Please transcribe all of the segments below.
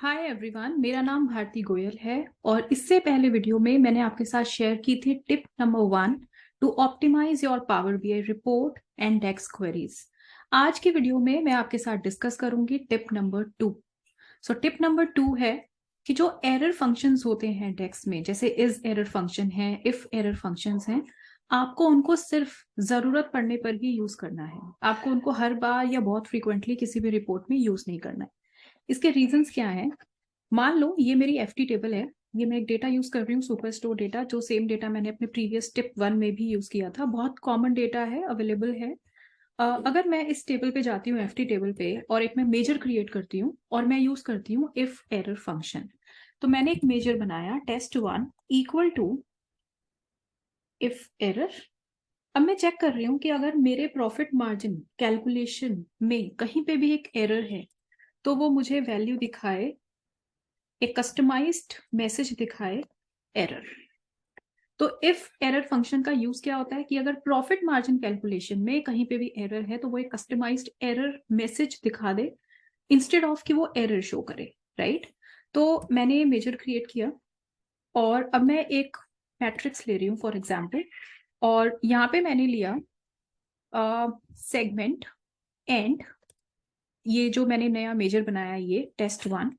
Hi everyone, मेरा नाम भारती गोयल है और इससे पहले वीडियो में मैंने आपके साथ शेयर की थी tip number 1 to optimize your Power BI report and DAX queries. आज की वीडियो में मैं आपके साथ डिस्कस करूंगी टिप नंबर 2। टिप नंबर 2 है कि जो एरर फंक्शंस होते हैं डेक्स में, जैसे इज एरर फंक्शन है, इफ एरर फंक्शंस हैं, आपको उनको सिर्फ जरूरत पड़ने पर ही यूज करना है। आपको उनको हर बार या बहुत फ्रीक्वेंटली किसी भी रिपोर्ट में यूज नहीं करना है। इसके रीजंस क्या हैं? मान लो ये मेरी एफटी टेबल है, ये मैं एक डेटा यूज कर रही हूँ, सुपर स्टोर डेटा, जो सेम डेटा मैंने अपने प्रीवियस टिप 1 में भी यूज किया था। बहुत कॉमन डेटा है, अवेलेबल है। अगर मैं इस टेबल पे जाती हूँ, एफटी टेबल पे, और एक मैं मेजर क्रिएट करती हूँ और मैं यूज करती हूँ इफ एरर फंक्शन। तो मैंने एक मेजर बनाया test1 equal to if error. अब मैं चेक कर रही हूँ कि अगर मेरे प्रॉफिट मार्जिन कैलकुलेशन में कहीं पे भी एक एरर है तो वो मुझे वैल्यू दिखाए, एक कस्टमाइज्ड मैसेज दिखाए एरर। तो इफ एरर फंक्शन का यूज क्या होता है कि अगर प्रॉफिट मार्जिन कैलकुलेशन में कहीं पे भी एरर है तो वो एक कस्टमाइज्ड एरर मैसेज दिखा दे, इंस्टेड ऑफ कि वो एरर शो करे, राइट। तो मैंने मेजर क्रिएट किया और अब मैं एक मैट्रिक्स ले रही हूँ फॉर एग्जाम्पल, और यहाँ पे मैंने लिया सेगमेंट एंड ये जो मैंने नया मेजर बनाया ये test1।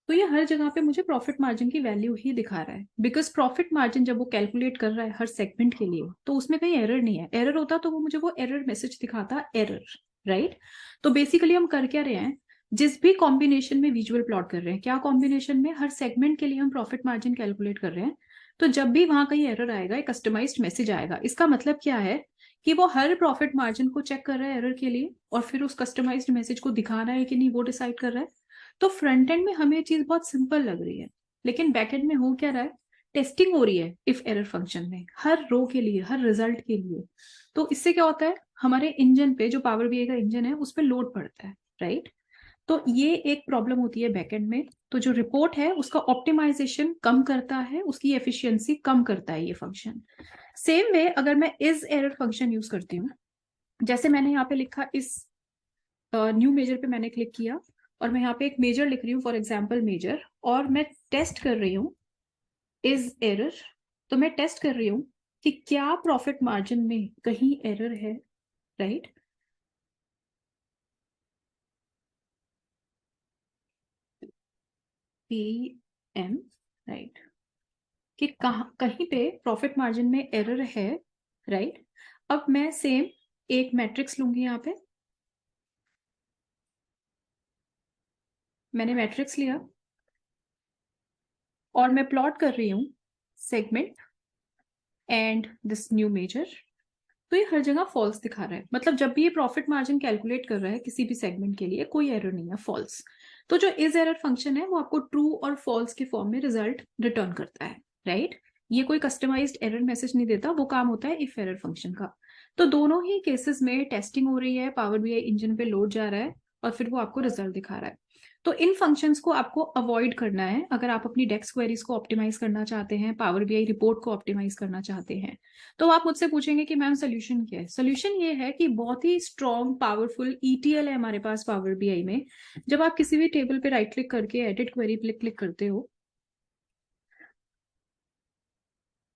तो ये हर जगह पे मुझे प्रॉफिट मार्जिन की वैल्यू ही दिखा रहा है, बिकॉज प्रॉफिट मार्जिन जब वो कैलकुलेट कर रहा है हर सेगमेंट के लिए तो उसमें कहीं एरर नहीं है। एरर होता तो वो मुझे वो एरर मैसेज दिखाता, एरर, राइट। तो बेसिकली हम कर क्या रहे हैं, जिस भी कॉम्बिनेशन में विजुअल प्लॉट कर रहे हैं, क्या कॉम्बिनेशन में, हर सेगमेंट के लिए हम प्रॉफिट मार्जिन कैलकुलेट कर रहे हैं। तो जब भी वहां कहीं एरर आएगा, एक कस्टमाइज्ड मैसेज आएगा, इसका मतलब क्या है कि वो हर प्रॉफिट मार्जिन को चेक कर रहा है एरर के लिए और फिर उस कस्टमाइज्ड मैसेज को दिखाना है कि नहीं वो डिसाइड कर रहा है। तो फ्रंट एंड में हमें चीज बहुत सिंपल लग रही है, लेकिन बैक एंड में हो क्या रहा है, टेस्टिंग हो रही है इफ एरर फंक्शन में हर रो के लिए, हर रिजल्ट के लिए। तो इससे क्या होता है, हमारे इंजन पे, जो पावर बीआई का इंजन है, उस पर लोड पड़ता है, राइट। तो ये एक प्रॉब्लम होती है बैकएंड में। तो जो रिपोर्ट है उसका ऑप्टिमाइजेशन कम करता है, उसकी एफिशिएंसी कम करता है ये फंक्शन। सेम वे अगर मैं इज एरर फंक्शन यूज करती हूँ, जैसे मैंने यहाँ पे लिखा, इस न्यू मेजर पे मैंने क्लिक किया और मैं यहाँ पे एक मेजर लिख रही हूँ, फॉर एग्जाम्पल मेजर, और मैं टेस्ट कर रही हूँ इज एरर। तो मैं टेस्ट कर रही हूँ कि क्या प्रॉफिट मार्जिन में कहीं एरर है, राइट। पी एम, राइट, कि कहीं पे प्रॉफिट मार्जिन में एरर है, राइट। अब मैं सेम एक मैट्रिक्स लूंगी, यहाँ पे मैंने मैट्रिक्स लिया और मैं प्लॉट कर रही हूँ segment and this new measure. तो ये हर जगह फॉल्स दिखा रहा है, मतलब जब भी ये प्रॉफिट मार्जिन कैलकुलेट कर रहा है किसी भी सेगमेंट के लिए, कोई एरर नहीं है, फॉल्स। तो जो इज एरर फंक्शन है वो आपको ट्रू और फॉल्स के फॉर्म में रिजल्ट रिटर्न करता है, राइट। ये कोई कस्टमाइज्ड एरर मैसेज नहीं देता, वो काम होता है इफ एरर फंक्शन का। तो दोनों ही केसेस में टेस्टिंग हो रही है, पावर बीआई इंजन पे लोड जा रहा है और फिर वो आपको रिजल्ट दिखा रहा है। तो इन फंक्शंस को आपको अवॉइड करना है अगर आप अपनी डेक्स क्वेरीज को ऑप्टिमाइज करना चाहते हैं, पावर बीआई रिपोर्ट को ऑप्टिमाइज करना चाहते हैं। तो आप मुझसे पूछेंगे कि मैम सोल्यूशन क्या है। सोल्यूशन ये है कि बहुत ही स्ट्रॉन्ग पावरफुल ईटीएल है हमारे पास पावर बीआई में। जब आप किसी भी टेबल पे राइट क्लिक करके एडिट क्वेरी पे क्लिक करते हो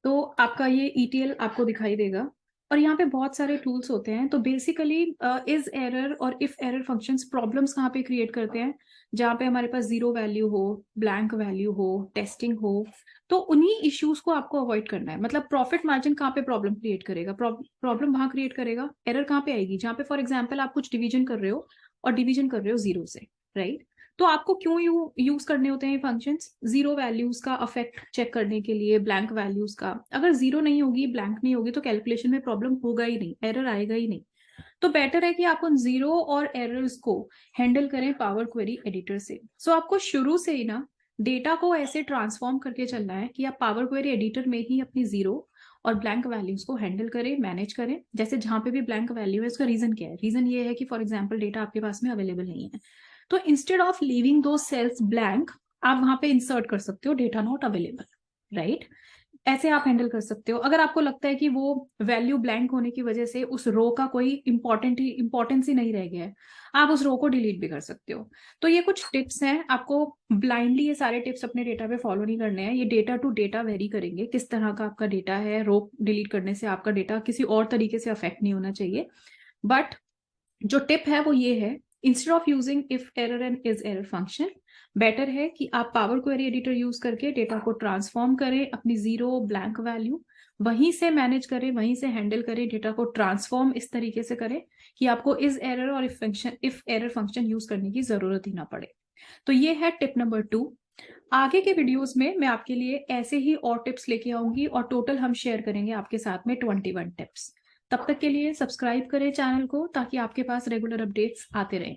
तो आपका ये ईटीएल आपको दिखाई देगा और यहाँ पे बहुत सारे टूल्स होते हैं। तो बेसिकली इज एरर और इफ एरर फंक्शंस प्रॉब्लम्स कहाँ पे क्रिएट करते हैं, जहाँ पे हमारे पास जीरो वैल्यू हो, ब्लैंक वैल्यू हो, टेस्टिंग हो। तो उन्हीं इश्यूज को आपको अवॉइड करना है। मतलब प्रॉफिट मार्जिन कहाँ पे प्रॉब्लम क्रिएट करेगा, प्रॉब्लम वहां क्रिएट करेगा, एरर कहाँ पे आएगी, जहाँ पे फॉर एग्जाम्पल आप कुछ डिवीजन कर रहे हो और डिवीजन कर रहे हो जीरो से, राइट। तो आपको क्यों यूज करने होते हैं फंक्शंस, जीरो वैल्यूज का अफेक्ट चेक करने के लिए, ब्लैंक वैल्यूज का। अगर जीरो नहीं होगी, ब्लैंक नहीं होगी, तो कैलकुलेशन में प्रॉब्लम होगा ही नहीं, एरर आएगा ही नहीं। तो बेटर है कि आप उन जीरो और एरर्स को हैंडल करें पावर क्वेरी एडिटर से। सो आपको शुरू से ही ना डेटा को ऐसे ट्रांसफॉर्म करके चलना है कि आप पावर क्वेरी एडिटर में ही अपनी जीरो और ब्लैंक वैल्यूज को हैंडल करें, मैनेज करें। जैसे जहां पे भी ब्लैंक वैल्यू है, उसका रीजन क्या है, रीजन ये है कि फॉर एग्जाम्पल डेटा आपके पास में अवेलेबल नहीं है। तो इंस्टेड ऑफ लीविंग दो सेल्स ब्लैंक, आप वहां पे इंसर्ट कर सकते हो डेटा नॉट अवेलेबल, राइट। ऐसे आप हैंडल कर सकते हो। अगर आपको लगता है कि वो वैल्यू ब्लैंक होने की वजह से उस रो का कोई इंपॉर्टेंस ही नहीं रह गया है, आप उस रो को डिलीट भी कर सकते हो। तो ये कुछ टिप्स हैं, आपको ब्लाइंडली ये सारे टिप्स अपने डेटा पे फॉलो नहीं करने हैं। ये डेटा टू डेटा वेरी करेंगे, किस तरह का आपका डेटा है। रो डिलीट करने से आपका डेटा किसी और तरीके से अफेक्ट नहीं होना चाहिए। बट जो टिप है वो ये है, instead of using if error and is error function, better है कि आप पावर क्वेरी एडिटर यूज करके डेटा को ट्रांसफॉर्म करें, अपनी जीरो ब्लैंक वैल्यू वहीं से मैनेज करें, वहीं से हैंडल करें, डेटा को ट्रांसफॉर्म इस तरीके से करें कि आपको इज एरर और इफ एरर फंक्शन यूज करने की जरूरत ही ना पड़े। तो ये है टिप नंबर 2। आगे के वीडियोस में मैं आपके लिए ऐसे ही और टिप्स लेके आऊंगी और टोटल हम शेयर करेंगे आपके साथ में 21 टिप्स। तब तक के लिए सब्सक्राइब करें चैनल को ताकि आपके पास रेगुलर अपडेट्स आते रहें।